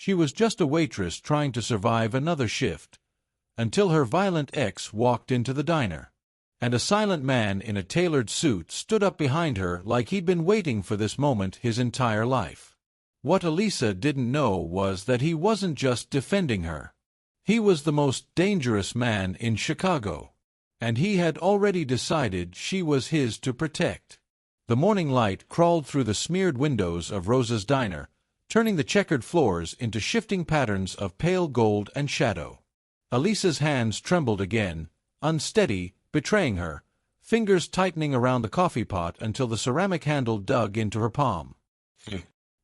She was just a waitress trying to survive another shift, until her violent ex walked into the diner. And a silent man in a tailored suit stood up behind her like he'd been waiting for this moment his entire life. What Alisa didn't know was that he wasn't just defending her. He was the most dangerous man in Chicago, and he had already decided she was his to protect. The morning light crawled through the smeared windows of Rosa's diner, turning the checkered floors into shifting patterns of pale gold and shadow. Alisa's hands trembled again, unsteady, betraying her, fingers tightening around the coffee pot until the ceramic handle dug into her palm.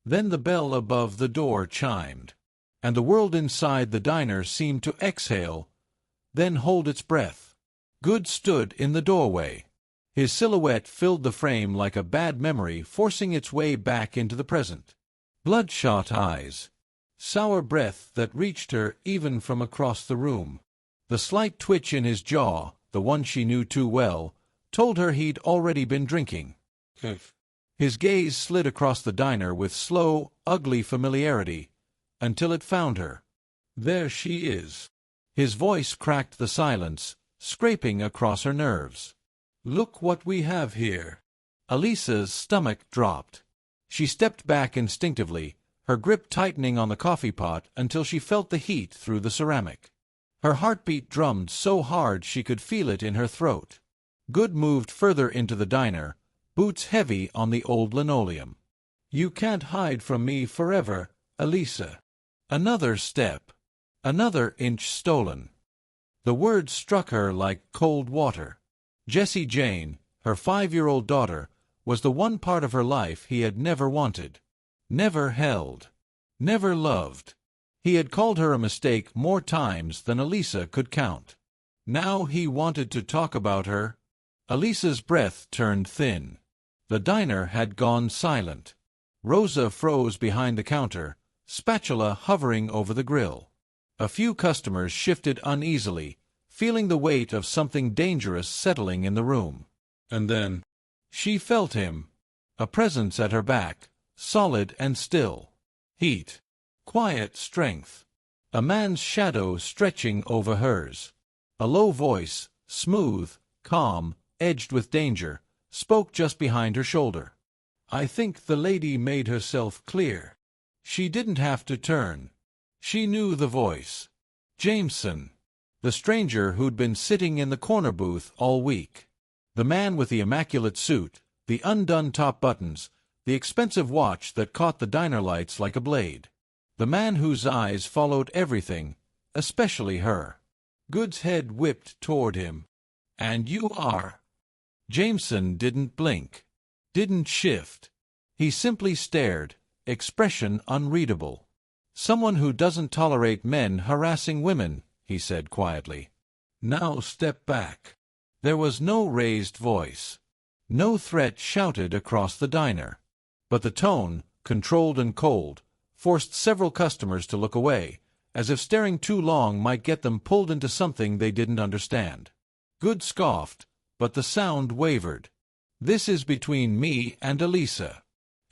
Then the bell above the door chimed, and the world inside the diner seemed to exhale, then hold its breath. Good stood in the doorway. His silhouette filled the frame like a bad memory forcing its way back into the present. Bloodshot eyes, sour breath that reached her even from across the room. The slight twitch in his jaw, the one she knew too well, told her he'd already been drinking. His gaze slid across the diner with slow, ugly familiarity, until it found her. There she is. His voice cracked the silence, scraping across her nerves. Look what we have here. Alisa's stomach dropped. She stepped back instinctively, her grip tightening on the coffee pot until she felt the heat through the ceramic. Her heartbeat drummed so hard she could feel it in her throat. Good moved further into the diner, boots heavy on the old linoleum. You can't hide from me forever, Alisa. Another step. Another inch stolen. The words struck her like cold water. Jessie Jane, her 5-year-old daughter, was the one part of her life he had never wanted, never held, never loved. He had called her a mistake more times than Alisa could count. Now he wanted to talk about her. Alisa's breath turned thin. The diner had gone silent. Rosa froze behind the counter, spatula hovering over the grill. A few customers shifted uneasily, feeling the weight of something dangerous settling in the room. And then she felt him, a presence at her back, solid and still. Heat. Quiet strength. A man's shadow stretching over hers. A low voice, smooth, calm, edged with danger, spoke just behind her shoulder. I think the lady made herself clear. She didn't have to turn. She knew the voice. Jameson. The stranger who'd been sitting in the corner booth all week. The man with the immaculate suit, the undone top buttons, the expensive watch that caught the diner lights like a blade. The man whose eyes followed everything, especially her. Good's head whipped toward him. And you are. Jameson didn't blink, didn't shift. He simply stared, expression unreadable. Someone who doesn't tolerate men harassing women, he said quietly. Now step back. There was no raised voice. No threat shouted across the diner. But the tone, controlled and cold, forced several customers to look away, as if staring too long might get them pulled into something they didn't understand. Good scoffed, but the sound wavered. This is between me and Alisa.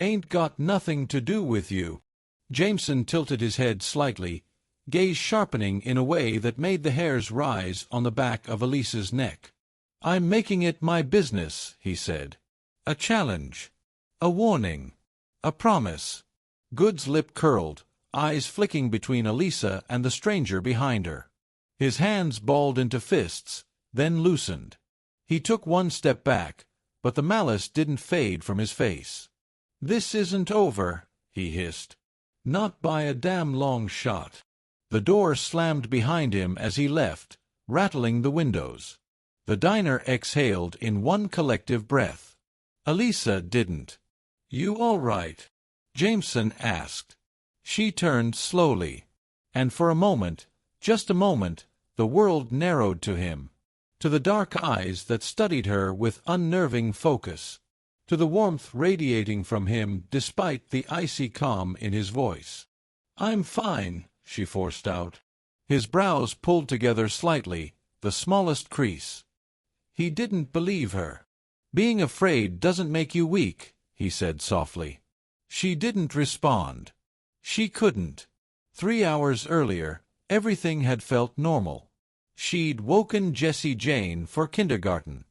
Ain't got nothing to do with you. Jameson tilted his head slightly, gaze sharpening in a way that made the hairs rise on the back of Alisa's neck. I'm making it my business, he said. A challenge. A warning. A promise. Good's lip curled, eyes flicking between Alisa and the stranger behind her. His hands balled into fists, then loosened. He took one step back, but the malice didn't fade from his face. This isn't over, he hissed. Not by a damn long shot. The door slammed behind him as he left, rattling the windows. The diner exhaled in one collective breath. Alisa didn't. You all right? Jameson asked. She turned slowly. And for a moment, just a moment, the world narrowed to him. To the dark eyes that studied her with unnerving focus. To the warmth radiating from him despite the icy calm in his voice. I'm fine, she forced out. His brows pulled together slightly, the smallest crease. He didn't believe her. Being afraid doesn't make you weak, he said softly. She didn't respond. She couldn't. 3 hours earlier, everything had felt normal. She'd woken Jessie Jane for kindergarten,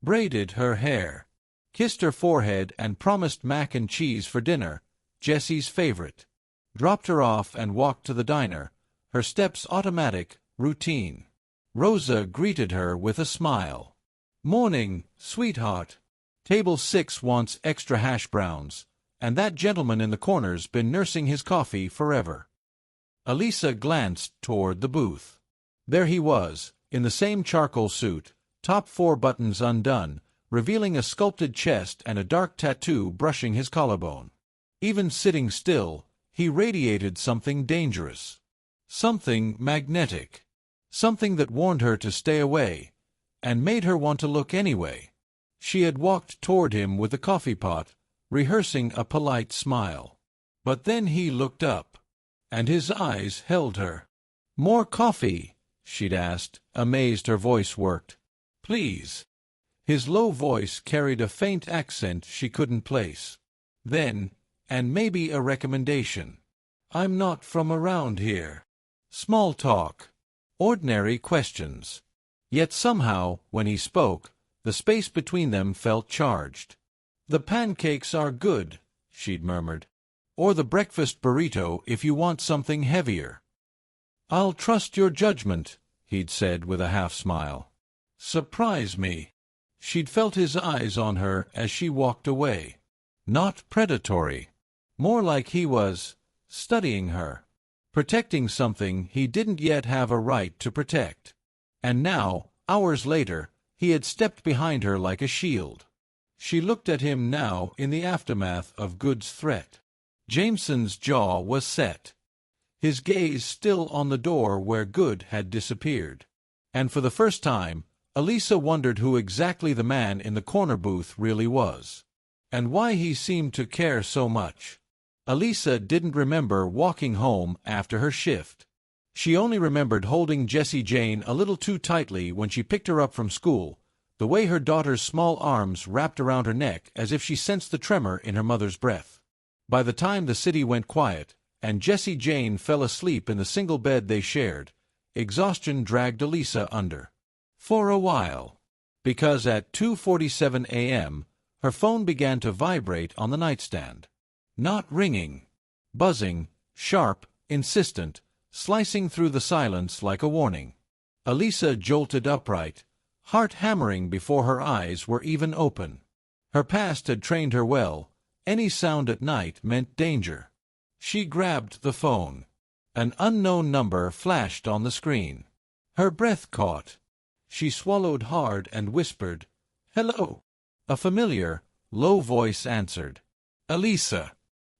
braided her hair, kissed her forehead and promised mac and cheese for dinner, Jessie's favorite, dropped her off and walked to the diner, her steps automatic, routine. Rosa greeted her with a smile. "Morning, sweetheart. Table 6 wants extra hash browns, and that gentleman in the corner's been nursing his coffee forever." Alisa glanced toward the booth. There he was, in the same charcoal suit, top 4 buttons undone, revealing a sculpted chest and a dark tattoo brushing his collarbone. Even sitting still, he radiated something dangerous. Something magnetic. Something that warned her to stay away, and made her want to look anyway. She had walked toward him with the coffee pot, rehearsing a polite smile. But then he looked up, and his eyes held her. "More coffee?" she'd asked, amazed her voice worked. "Please." His low voice carried a faint accent she couldn't place. Then, and maybe a recommendation. "I'm not from around here." Small talk. Ordinary questions. Yet somehow, when he spoke, the space between them felt charged. "The pancakes are good," she'd murmured. "Or the breakfast burrito if you want something heavier." "I'll trust your judgment," he'd said with a half-smile. "Surprise me." She'd felt his eyes on her as she walked away. Not predatory. More like he was studying her, protecting something he didn't yet have a right to protect. And now, hours later, he had stepped behind her like a shield. She looked at him now in the aftermath of Good's threat. Jameson's jaw was set, his gaze still on the door where Good had disappeared. And for the first time, Alisa wondered who exactly the man in the corner booth really was, and why he seemed to care so much. Alisa didn't remember walking home after her shift. She only remembered holding Jessie Jane a little too tightly when she picked her up from school, the way her daughter's small arms wrapped around her neck as if she sensed the tremor in her mother's breath. By the time the city went quiet, and Jessie Jane fell asleep in the single bed they shared, exhaustion dragged Alisa under. For a while. Because at 2:47 a.m., her phone began to vibrate on the nightstand. Not ringing. Buzzing, sharp, insistent, slicing through the silence like a warning. Alisa jolted upright, heart hammering before her eyes were even open. Her past had trained her well. Any sound at night meant danger. She grabbed the phone. An unknown number flashed on the screen. Her breath caught. She swallowed hard and whispered, "Hello." A familiar, low voice answered. "Alisa."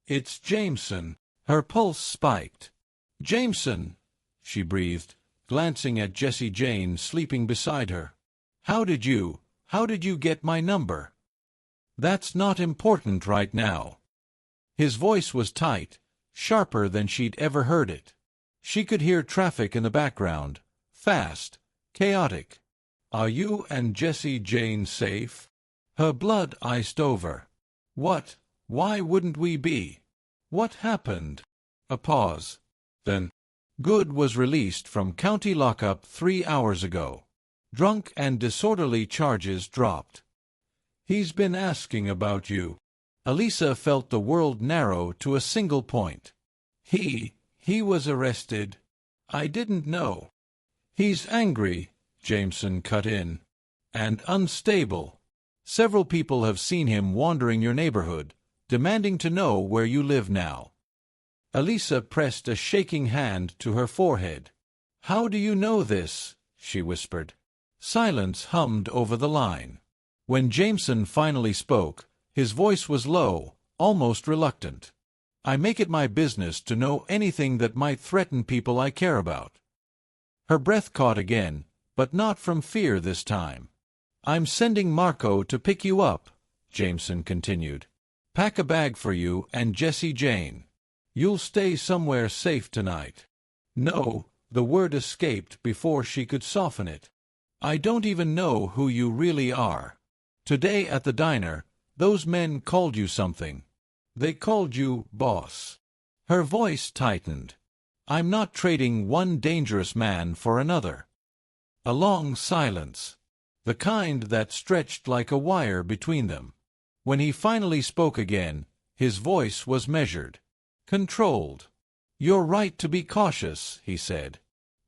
"It's Jameson." Her pulse spiked. "Jameson," she breathed, glancing at Jessie Jane sleeping beside her. How did you get my number?" "That's not important right now." His voice was tight, sharper than she'd ever heard it. She could hear traffic in the background, fast, chaotic. "Are you and Jessie Jane safe?" Her blood iced over. Why wouldn't we be? What happened?" A pause. Then, "Good was released from county lockup 3 hours ago. Drunk and disorderly charges dropped. He's been asking about you." Alisa felt the world narrow to a single point. He was arrested. I didn't know." "He's angry," Jameson cut in, "and unstable. Several people have seen him wandering your neighborhood, demanding to know where you live now." Alisa pressed a shaking hand to her forehead. "How do you know this?" she whispered. Silence hummed over the line. When Jameson finally spoke, his voice was low, almost reluctant. "I make it my business to know anything that might threaten people I care about." Her breath caught again, but not from fear this time. "I'm sending Marco to pick you up," Jameson continued. "Pack a bag for you and Jessie Jane. You'll stay somewhere safe tonight." "No," the word escaped before she could soften it. "I don't even know who you really are. Today at the diner, those men called you something. They called you boss." Her voice tightened. I'm not trading one dangerous man for another. A long silence, the kind that stretched like a wire between them. When he finally spoke again, his voice was measured, controlled. "You're right to be cautious," he said.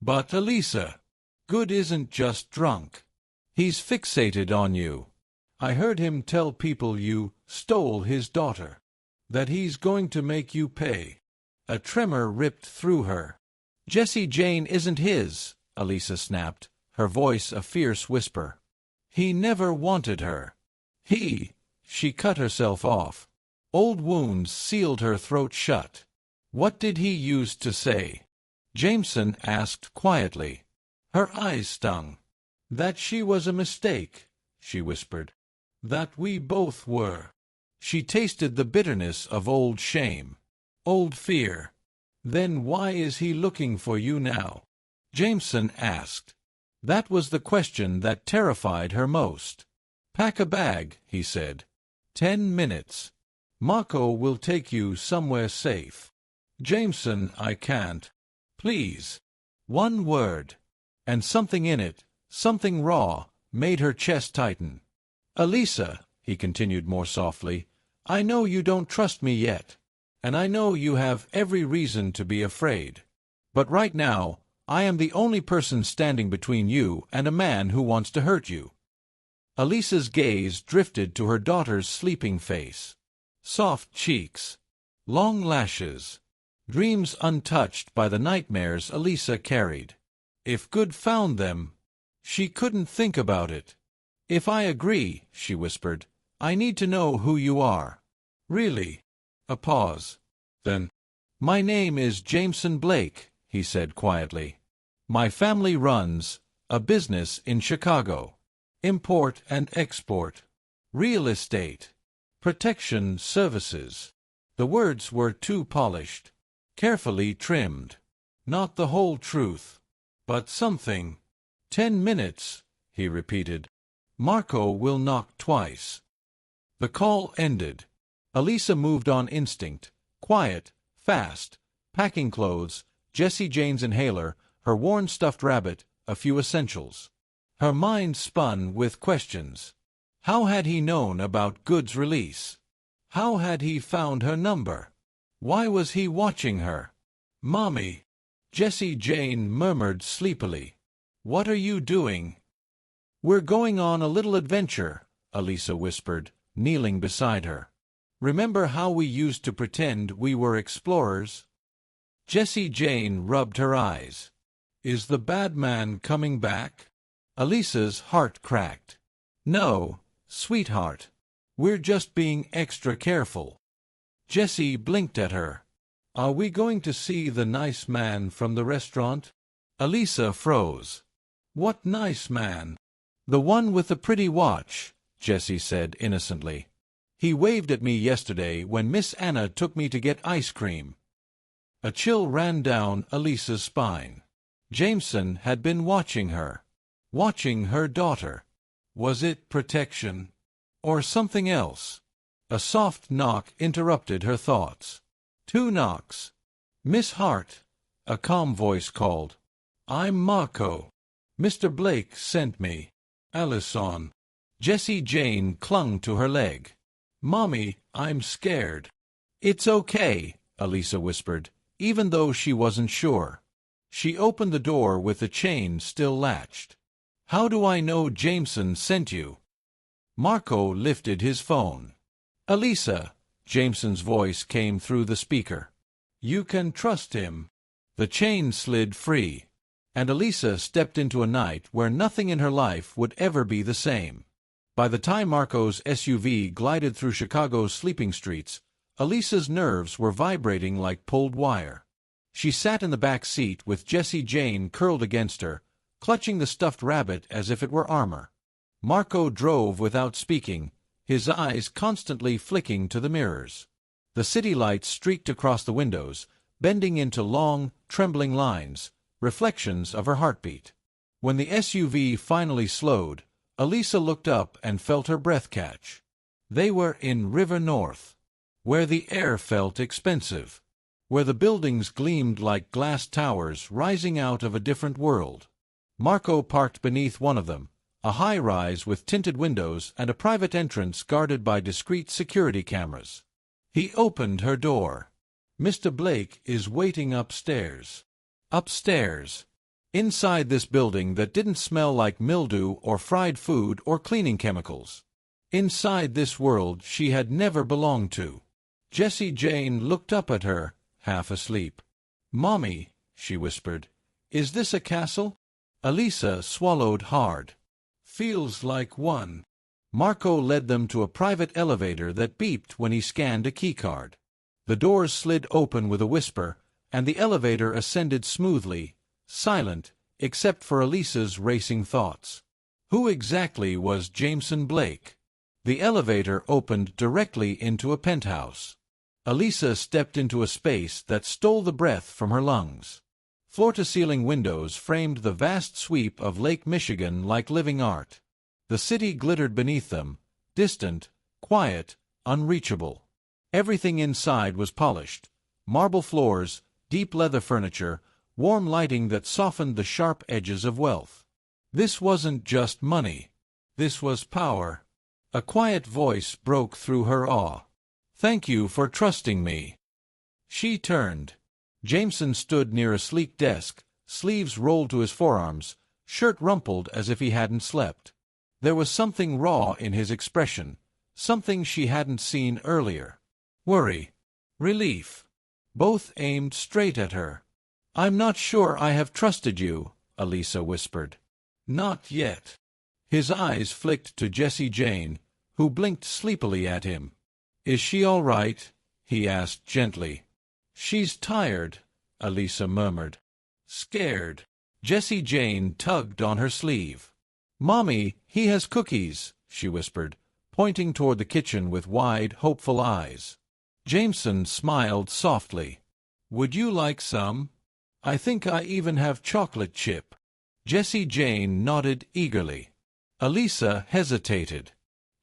"But Alisa, Good isn't just drunk. He's fixated on you. I heard him tell people you stole his daughter. That he's going to make you pay." A tremor ripped through her. "Jessie Jane isn't his," Alisa snapped, her voice a fierce whisper. "He never wanted her. She cut herself off. Old wounds sealed her throat shut. "What did he use to say?" Jameson asked quietly. Her eyes stung. "That she was a mistake," she whispered. "That we both were." She tasted the bitterness of old shame, old fear. "Then why is he looking for you now?" Jameson asked. That was the question that terrified her most. "Pack a bag," he said. 10 minutes. Marco will take you somewhere safe." "Jameson, I can't." "Please." One word. And something in it, something raw, made her chest tighten. "Alisa," he continued more softly, "I know you don't trust me yet. And I know you have every reason to be afraid. But right now, I am the only person standing between you and a man who wants to hurt you." Alisa's gaze drifted to her daughter's sleeping face. Soft cheeks, long lashes, dreams untouched by the nightmares Alisa carried. If Good found them, she couldn't think about it. "If I agree," she whispered, "I need to know who you are." "Really?" A pause. Then, "My name is Jameson Blake," he said quietly. "My family runs a business in Chicago. Import and export. Real estate. Protection services." The words were too polished, carefully trimmed. Not the whole truth, but something. 10 minutes, he repeated. "Marco will knock twice." The call ended. Alisa moved on instinct, quiet, fast, packing clothes, Jessie Jane's inhaler, her worn stuffed rabbit, a few essentials. Her mind spun with questions. How had he known about Good's release? How had he found her number? Why was he watching her? "Mommy," Jessie Jane murmured sleepily. "What are you doing?" "We're going on a little adventure," Alisa whispered, kneeling beside her. "Remember how we used to pretend we were explorers?" Jessie Jane rubbed her eyes. "Is the bad man coming back?" Alisa's heart cracked. "No, sweetheart. We're just being extra careful." Jessie blinked at her. "Are we going to see the nice man from the restaurant?" Alisa froze. "What nice man?" "The one with the pretty watch," Jessie said innocently. "He waved at me yesterday when Miss Anna took me to get ice cream." A chill ran down Alisa's spine. Jameson had been watching her. Watching her daughter. Was it protection? Or something else? A soft knock interrupted her thoughts. 2 knocks. "Miss Hart," a calm voice called. "I'm Marco. Mr. Blake sent me." "Alison." Jessie Jane clung to her leg. "Mommy, I'm scared." "It's okay," Alisa whispered, even though she wasn't sure. She opened the door with the chain still latched. "How do I know Jameson sent you?" Marco lifted his phone. "Alisa," Jameson's voice came through the speaker. "You can trust him." The chain slid free, and Alisa stepped into a night where nothing in her life would ever be the same. By the time Marco's SUV glided through Chicago's sleeping streets, Alisa's nerves were vibrating like pulled wire. She sat in the back seat with Jessie Jane curled against her, clutching the stuffed rabbit as if it were armor. Marco drove without speaking, his eyes constantly flicking to the mirrors. The city lights streaked across the windows, bending into long, trembling lines, reflections of her heartbeat. When the SUV finally slowed, Alisa looked up and felt her breath catch. They were in River North, where the air felt expensive. where the buildings gleamed like glass towers rising out of a different world. Marco parked beneath one of them, a high-rise with tinted windows and a private entrance guarded by discreet security cameras. He opened her door. "Mr. Blake is waiting upstairs." Upstairs. Inside this building that didn't smell like mildew or fried food or cleaning chemicals. Inside this world she had never belonged to. Jessie Jane looked up at her, half asleep. "Mommy," she whispered, "is this a castle?" Alisa swallowed hard. "Feels like one." Marco led them to a private elevator that beeped when he scanned a keycard. The doors slid open with a whisper, and the elevator ascended smoothly, silent, except for Alisa's racing thoughts. Who exactly was Jameson Blake? The elevator opened directly into a penthouse. Alisa stepped into a space that stole the breath from her lungs. Floor-to-ceiling windows framed the vast sweep of Lake Michigan like living art. The city glittered beneath them, distant, quiet, unreachable. Everything inside was polished. Marble floors, deep leather furniture, warm lighting that softened the sharp edges of wealth. This wasn't just money. This was power. A quiet voice broke through her awe. "Thank you for trusting me." She turned. Jameson stood near a sleek desk, sleeves rolled to his forearms, shirt rumpled as if he hadn't slept. There was something raw in his expression, something she hadn't seen earlier. Worry. Relief. Both aimed straight at her. "I'm not sure I have trusted you," Alisa whispered. "Not yet." His eyes flicked to Jessie Jane, who blinked sleepily at him. "Is she all right?" he asked gently. "She's tired," Alisa murmured. "Scared." Jessie Jane tugged on her sleeve. "Mommy, he has cookies," she whispered, pointing toward the kitchen with wide, hopeful eyes. Jameson smiled softly. "Would you like some? I think I even have chocolate chip." Jessie Jane nodded eagerly. Alisa hesitated.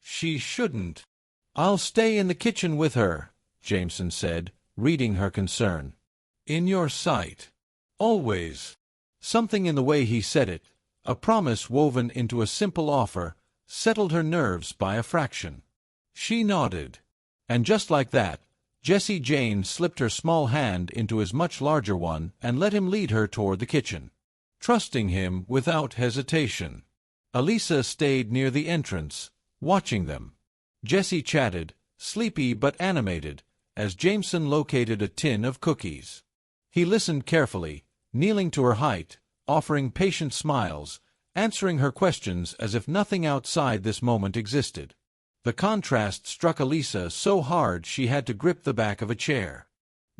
"She shouldn't." "I'll stay in the kitchen with her," Jameson said, reading her concern. "In your sight. Always." Something in the way he said it, a promise woven into a simple offer, settled her nerves by a fraction. She nodded. And just like that, Jessie Jane slipped her small hand into his much larger one and let him lead her toward the kitchen, trusting him without hesitation. Alisa stayed near the entrance, watching them. Jessie chatted, sleepy but animated, as Jameson located a tin of cookies. He listened carefully, kneeling to her height, offering patient smiles, answering her questions as if nothing outside this moment existed. The contrast struck Alisa so hard she had to grip the back of a chair.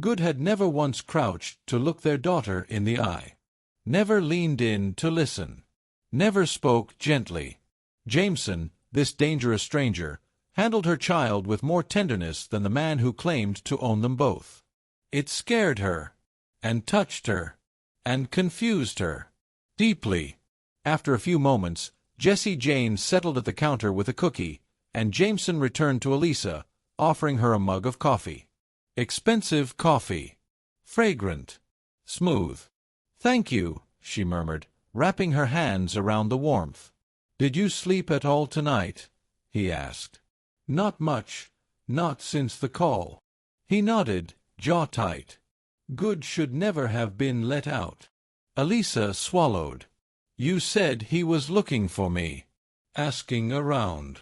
Good had never once crouched to look their daughter in the eye. Never leaned in to listen. Never spoke gently. Jameson, this dangerous stranger, handled her child with more tenderness than the man who claimed to own them both. It scared her, and touched her, and confused her. Deeply. After a few moments, Jessie Jane settled at the counter with a cookie, and Jameson returned to Alisa, offering her a mug of coffee. Expensive coffee. Fragrant. Smooth. "Thank you," she murmured, wrapping her hands around the warmth. "Did you sleep at all tonight?" he asked. "Not much. Not since the call." He nodded, jaw tight. Good should never have been let out. Alisa swallowed. "You said he was looking for me. Asking around."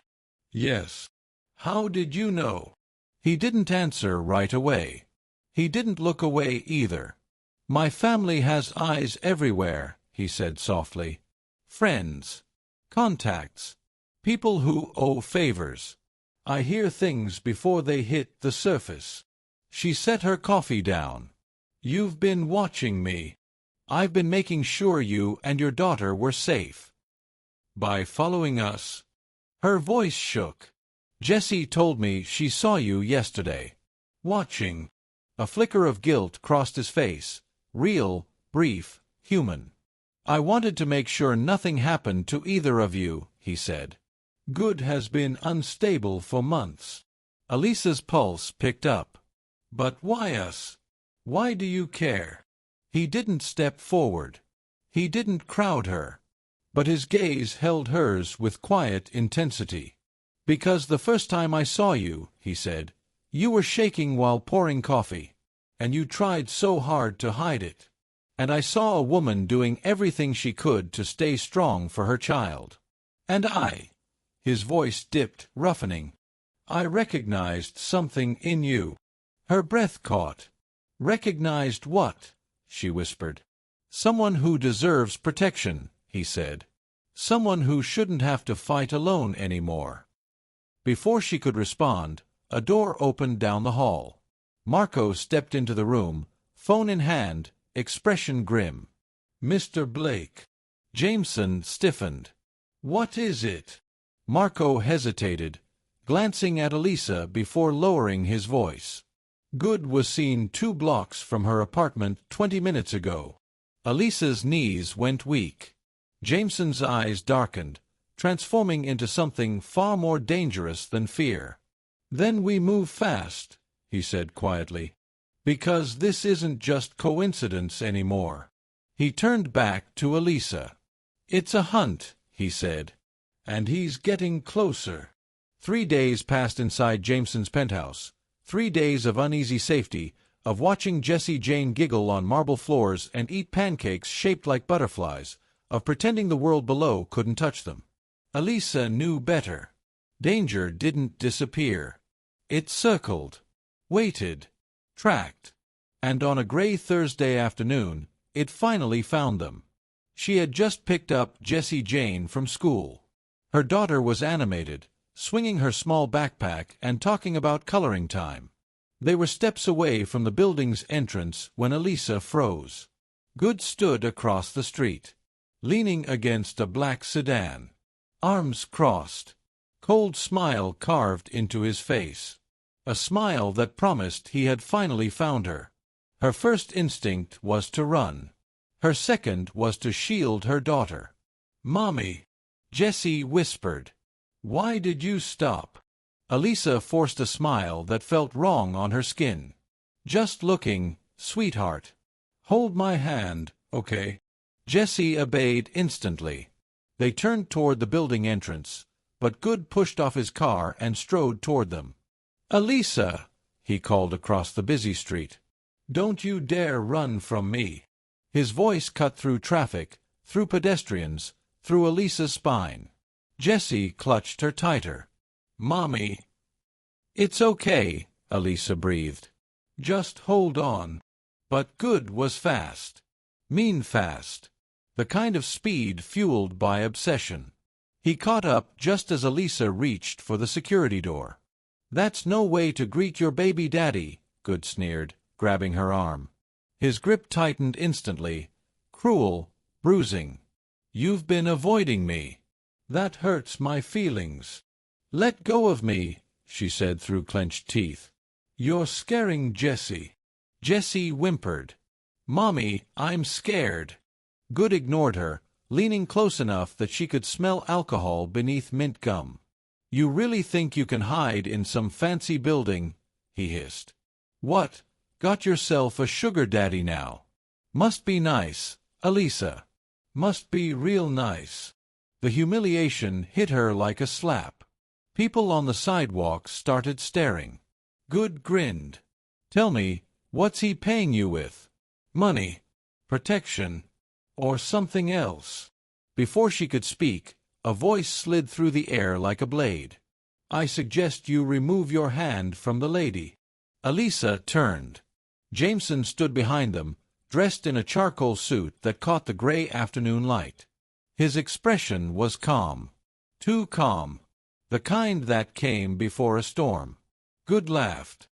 "Yes." "How did you know?" He didn't answer right away. He didn't look away either. "My family has eyes everywhere," he said softly. "Friends. Contacts. People who owe favors. I hear things before they hit the surface." She set her coffee down. "You've been watching me. I've been making sure you and your daughter were safe." "By following us?" Her voice shook. "Jessie told me she saw you yesterday. Watching." A flicker of guilt crossed his face. Real, brief, human. "I wanted to make sure nothing happened to either of you," he said. "Good has been unstable for months." Alisa's pulse picked up. "But why us?" Why do you care? He didn't step forward. He didn't crowd her. But his gaze held hers with quiet intensity. Because the first time I saw you, he said, you were shaking while pouring coffee. And you tried so hard to hide it. And I saw a woman doing everything she could to stay strong for her child. And his voice dipped, roughening. I recognized something in you. Her breath caught. Recognized what? She whispered. Someone who deserves protection, he said. Someone who shouldn't have to fight alone anymore. Before she could respond, a door opened down the hall. Marco stepped into the room, phone in hand, expression grim. Mr. Blake. Jameson stiffened. What is it? Marco hesitated, glancing at Alisa before lowering his voice. Good was seen 2 blocks from her apartment 20 minutes ago. Alisa's knees went weak. Jameson's eyes darkened, transforming into something far more dangerous than fear. Then we move fast, he said quietly. Because this isn't just coincidence anymore. He turned back to Alisa. It's a hunt, he said. And he's getting closer. 3 days passed inside Jameson's penthouse. 3 days of uneasy safety, of watching Jessie Jane giggle on marble floors and eat pancakes shaped like butterflies, of pretending the world below couldn't touch them. Alisa knew better. Danger didn't disappear. It circled, waited, tracked. And on a gray Thursday afternoon, it finally found them. She had just picked up Jessie Jane from school. Her daughter was animated, swinging her small backpack and talking about coloring time. They were steps away from the building's entrance when Alisa froze. Good stood across the street, leaning against a black sedan, arms crossed, cold smile carved into his face. A smile that promised he had finally found her. Her first instinct was to run. Her second was to shield her daughter. "Mommy," Jessie whispered. "Why did you stop?" Alisa forced a smile that felt wrong on her skin. "Just looking, sweetheart. Hold my hand, okay?" Jessie obeyed instantly. They turned toward the building entrance, but Good pushed off his car and strode toward them. "Alisa," he called across the busy street. "Don't you dare run from me." His voice cut through traffic, through pedestrians, through Alisa's spine. Jessie clutched her tighter. "Mommy." "It's okay," Alisa breathed. "Just hold on." But Good was fast. Mean fast. The kind of speed fueled by obsession. He caught up just as Alisa reached for the security door. "That's no way to greet your baby daddy," Good sneered, grabbing her arm. His grip tightened instantly, cruel, bruising. "You've been avoiding me. That hurts my feelings." "Let go of me," she said through clenched teeth. "You're scaring Jessie." Jessie whimpered. "Mommy, I'm scared." Good ignored her, leaning close enough that she could smell alcohol beneath mint gum. "You really think you can hide in some fancy building?" he hissed. "What? Got yourself a sugar daddy now? Must be nice, Alisa. Must be real nice." The humiliation hit her like a slap. People on the sidewalk started staring. Good grinned. "Tell me, what's he paying you with? Money? Protection? Or something else?" Before she could speak, a voice slid through the air like a blade. "I suggest you remove your hand from the lady." Alisa turned. Jameson stood behind them, dressed in a charcoal suit that caught the gray afternoon light. His expression was calm. Too calm. The kind that came before a storm. Good laughed.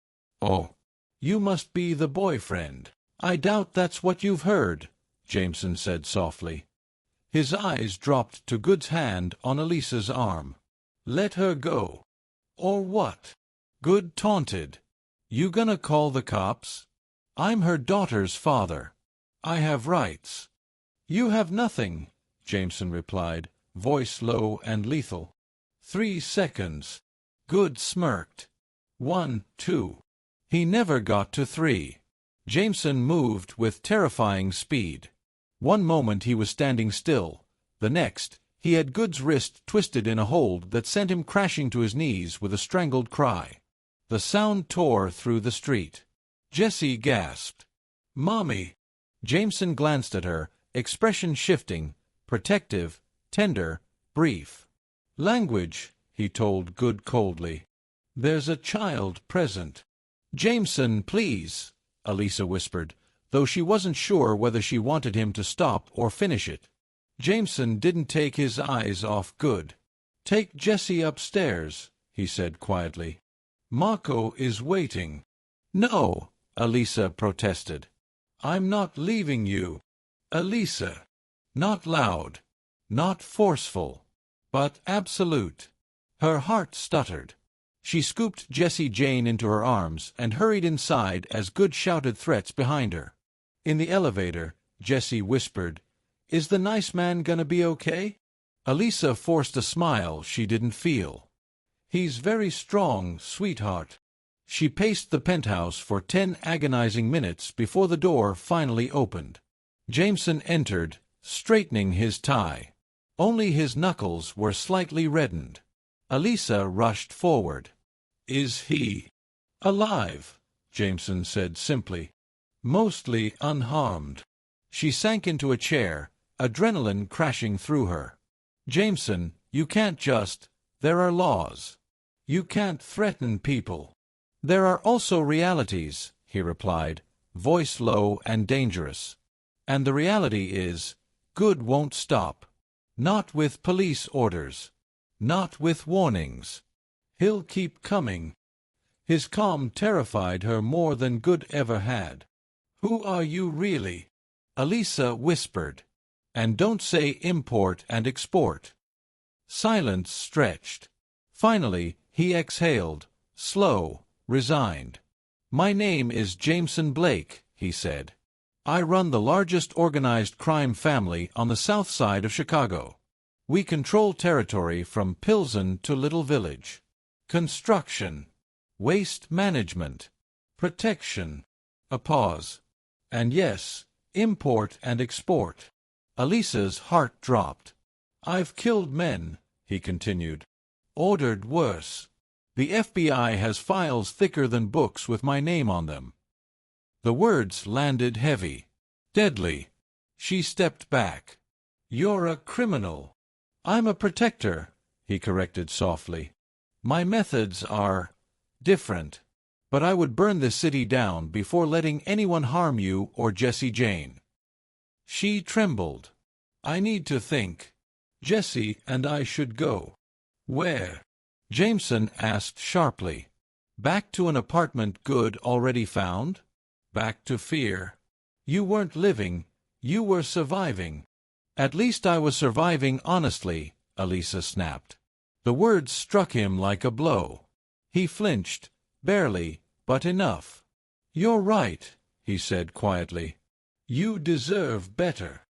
"Oh, you must be the boyfriend." "I doubt that's what you've heard," Jameson said softly. His eyes dropped to Good's hand on Alisa's arm. "Let her go." "Or what?" Good taunted. "You gonna call the cops? I'm her daughter's father. I have rights." "You have nothing," Jameson replied, voice low and lethal. 3 seconds. Good smirked. 1, 2. He never got to 3. Jameson moved with terrifying speed. One moment he was standing still, the next, he had Good's wrist twisted in a hold that sent him crashing to his knees with a strangled cry. The sound tore through the street. Jessie gasped. "Mommy!" Jameson glanced at her, expression shifting, protective, tender, brief. "Language," he told Good coldly. "There's a child present." "Jameson, please," Alisa whispered, though she wasn't sure whether she wanted him to stop or finish it. Jameson didn't take his eyes off Good. "Take Jessie upstairs," he said quietly. "Mako is waiting." "No," Alisa protested. "I'm not leaving you." "Alisa." Not loud, not forceful, but absolute. Her heart stuttered. She scooped Jessie Jane into her arms and hurried inside as Good shouted threats behind her. In the elevator, Jessie whispered, "Is the nice man gonna be okay?" Alisa forced a smile she didn't feel. "He's very strong, sweetheart." She paced the penthouse for 10 agonizing minutes before the door finally opened. Jameson entered, straightening his tie. Only his knuckles were slightly reddened. Alisa rushed forward. "Is he alive?" Jameson said simply. "Mostly unharmed." She sank into a chair, adrenaline crashing through her. "Jameson, you can't just. There are laws. You can't threaten people." "There are also realities," he replied, voice low and dangerous. "And the reality is, Good won't stop. Not with police orders. Not with warnings. He'll keep coming." His calm terrified her more than Good ever had. "Who are you really?" Alisa whispered. "And don't say import and export." Silence stretched. Finally, he exhaled, slow, resigned. "My name is Jameson Blake," he said. "I run the largest organized crime family on the south side of Chicago. We control territory from Pilsen to Little Village. Construction. Waste management. Protection." A pause. "And yes, import and export." Alisa's heart dropped. "I've killed men," he continued. "Ordered worse. The FBI has files thicker than books with my name on them." The words landed heavy. Deadly. She stepped back. "You're a criminal." "I'm a protector," he corrected softly. "My methods are different. But I would burn this city down before letting anyone harm you or Jessie Jane." She trembled. "I need to think. Jessie and I should go." "Where?" Jameson asked sharply. "Back to an apartment Good already found? Back to fear. You weren't living, you were surviving." "At least I was surviving honestly," Alisa snapped. The words struck him like a blow. He flinched, barely, but enough. "You're right," he said quietly. "You deserve better."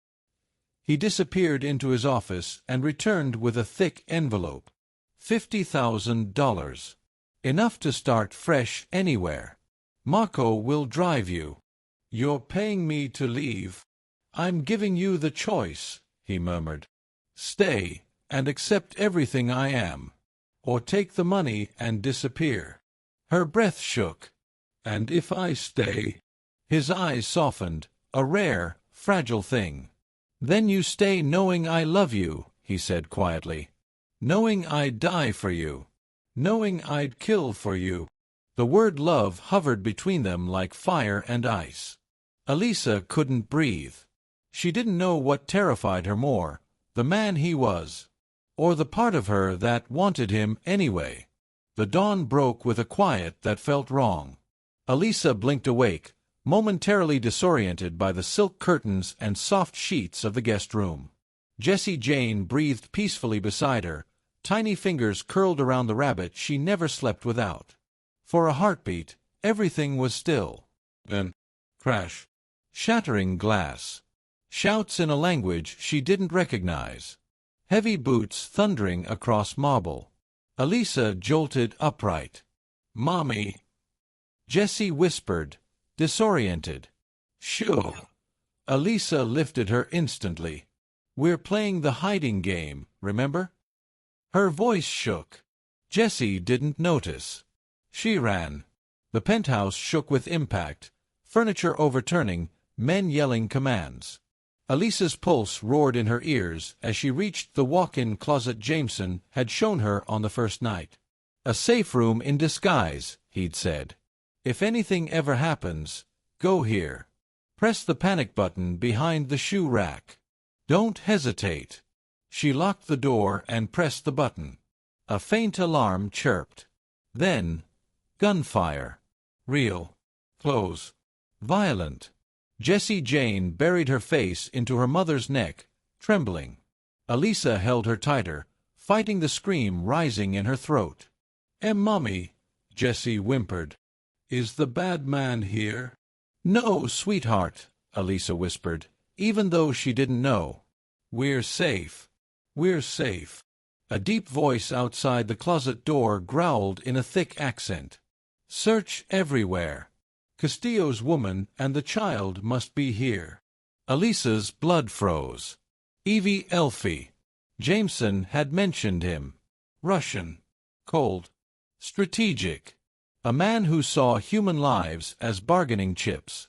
He disappeared into his office and returned with a thick envelope. $50,000. Enough to start fresh anywhere. "Mako will drive you." "You're paying me to leave." "I'm giving you the choice," he murmured. "Stay, and accept everything I am. Or take the money and disappear." Her breath shook. "And if I stay?" His eyes softened, a rare, fragile thing. "Then you stay knowing I love you," he said quietly. "Knowing I'd die for you. Knowing I'd kill for you." The word love hovered between them like fire and ice. Alisa couldn't breathe. She didn't know what terrified her more, the man he was, or the part of her that wanted him anyway. The dawn broke with a quiet that felt wrong. Alisa blinked awake, momentarily disoriented by the silk curtains and soft sheets of the guest room. Jessie Jane breathed peacefully beside her, tiny fingers curled around the rabbit she never slept without. For a heartbeat, everything was still. Then, crash. Shattering glass. Shouts in a language she didn't recognize. Heavy boots thundering across marble. Alisa jolted upright. "Mommy!" Jessie whispered, disoriented. "Shoo!" Alisa lifted her instantly. "We're playing the hiding game, remember?" Her voice shook. Jessie didn't notice. She ran. The penthouse shook with impact, furniture overturning, men yelling commands. Alisa's pulse roared in her ears as she reached the walk-in closet Jameson had shown her on the first night. "A safe room in disguise," he'd said. "If anything ever happens, go here. Press the panic button behind the shoe rack. Don't hesitate." She locked the door and pressed the button. A faint alarm chirped. Then, gunfire. Real. Close. Violent. Jessie Jane buried her face into her mother's neck, trembling. Alisa held her tighter, fighting the scream rising in her throat. Mommy," Jessie whimpered. "Is the bad man here?" "No, sweetheart," Alisa whispered, even though she didn't know. "We're safe. We're safe." A deep voice outside the closet door growled in a thick accent. "Search everywhere. Castillo's woman and the child must be here." Alisa's blood froze. Evie Elfie. Jameson had mentioned him. Russian. Cold. Strategic. A man who saw human lives as bargaining chips.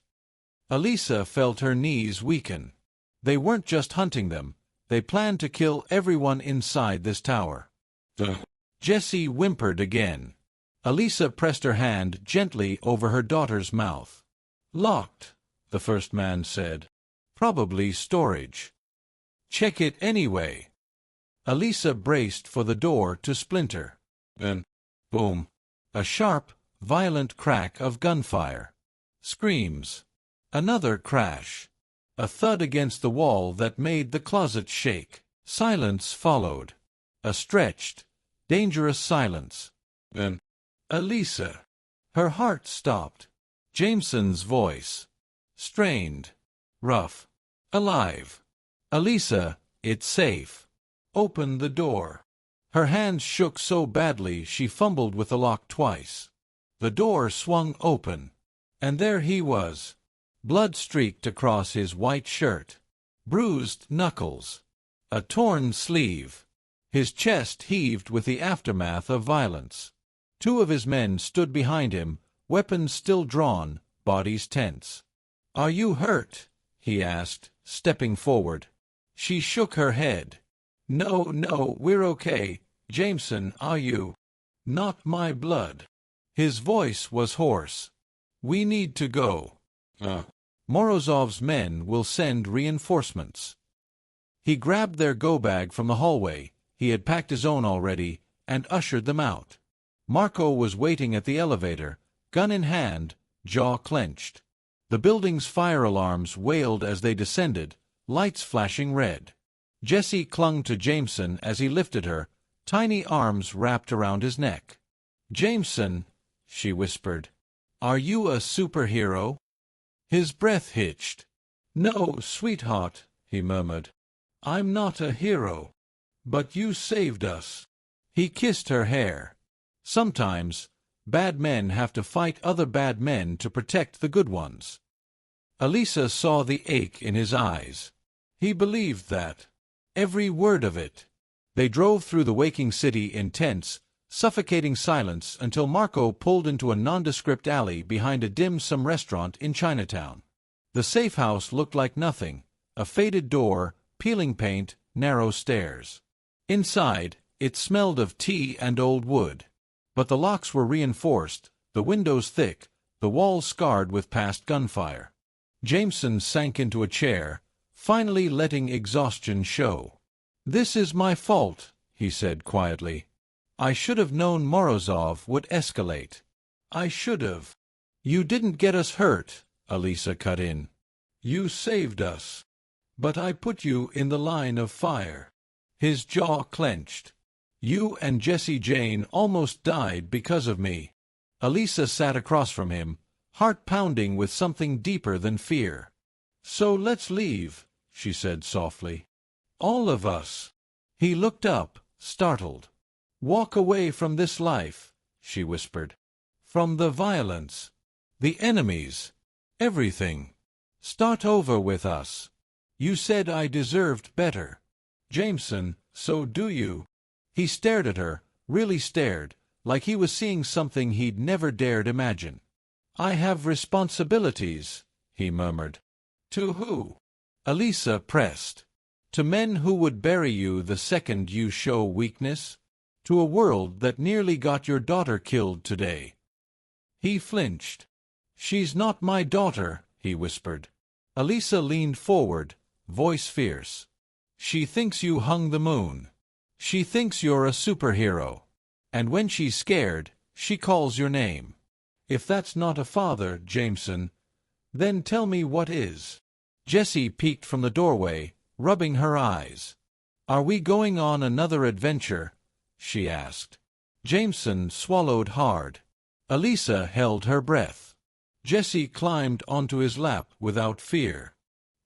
Alisa felt her knees weaken. They weren't just hunting them. They planned to kill everyone inside this tower. Jessie whimpered again. Alisa pressed her hand gently over her daughter's mouth. "Locked," the first man said. "Probably storage." "Check it anyway." Alisa braced for the door to splinter. Then, boom. A sharp, violent crack of gunfire. Screams. Another crash. A thud against the wall that made the closet shake. Silence followed. A stretched, dangerous silence. Then, "Alisa." Her heart stopped. Jameson's voice. Strained. Rough. Alive. "Alisa, it's safe. Open the door." Her hands shook so badly she fumbled with the lock twice. The door swung open. And there he was. Blood streaked across his white shirt. Bruised knuckles. A torn sleeve. His chest heaved with the aftermath of violence. Two of his men stood behind him, weapons still drawn, bodies tense. "Are you hurt?" he asked, stepping forward. She shook her head. "No, no, we're okay. Jameson, are you?" "Not my blood." His voice was hoarse. "We need to go. Morozov's men will send reinforcements." He grabbed their go-bag from the hallway, he had packed his own already, and ushered them out. Marco was waiting at the elevator, gun in hand, jaw clenched. The building's fire alarms wailed as they descended, lights flashing red. Jessie clung to Jameson as he lifted her, tiny arms wrapped around his neck. "Jameson," she whispered, "are you a superhero?" His breath hitched. "No, sweetheart," he murmured. "I'm not a hero. But you saved us." He kissed her hair. Sometimes, bad men have to fight other bad men to protect the good ones. Alisa saw the ache in his eyes. He believed that. Every word of it. They drove through the waking city in tense, suffocating silence until Marco pulled into a nondescript alley behind a dim-sum restaurant in Chinatown. The safe house looked like nothing, a faded door, peeling paint, narrow stairs. Inside, it smelled of tea and old wood. But the locks were reinforced, the windows thick, the walls scarred with past gunfire. Jameson sank into a chair, finally letting exhaustion show. "This is my fault," he said quietly. "I should have known Morozov would escalate. I should have." "You didn't get us hurt," Alisa cut in. "You saved us. But I put you in the line of fire." His jaw clenched. "You and Jessie Jane almost died because of me." Alisa sat across from him, heart pounding with something deeper than fear. "So let's leave," she said softly. "All of us." He looked up, startled. "Walk away from this life," she whispered. "From the violence. The enemies. Everything. Start over with us. You said I deserved better. Jameson, so do you? He stared at her, really stared, like he was seeing something he'd never dared imagine. I have responsibilities, he murmured. To who? Alisa pressed. To men who would bury you the second you show weakness? To a world that nearly got your daughter killed today. He flinched. She's not my daughter, he whispered. Alisa leaned forward, voice fierce. She thinks you hung the moon. She thinks you're a superhero. And when she's scared, she calls your name. If that's not a father, Jameson, then tell me what is. Jessie peeked from the doorway, rubbing her eyes. Are we going on another adventure? She asked. Jameson swallowed hard. Alisa held her breath. Jessie climbed onto his lap without fear.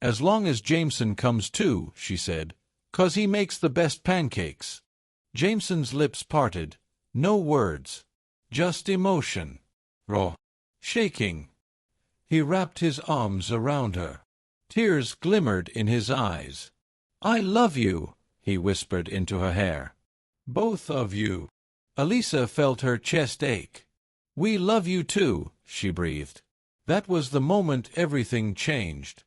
As long as Jameson comes too, she said, 'cause he makes the best pancakes. Jameson's lips parted. No words. Just emotion. Raw. Shaking. He wrapped his arms around her. Tears glimmered in his eyes. I love you, he whispered into her hair. Both of you. Alisa felt her chest ache. We love you too, she breathed. That was the moment everything changed.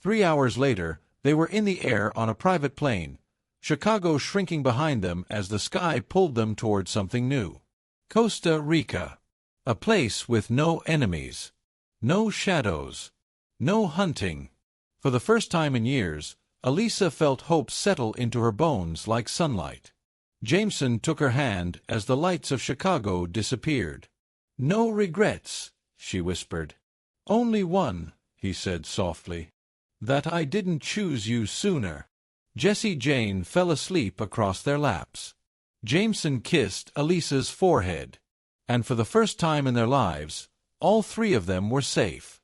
3 hours later, they were in the air on a private plane, Chicago shrinking behind them as the sky pulled them toward something new. Costa Rica. A place with no enemies. No shadows. No hunting. For the first time in years, Alisa felt hope settle into her bones like sunlight. Jameson took her hand as the lights of Chicago disappeared. No regrets, she whispered. Only one, he said softly. That I didn't choose you sooner. Jessie Jane fell asleep across their laps. Jameson kissed Alisa's forehead. And for the first time in their lives, all three of them were safe.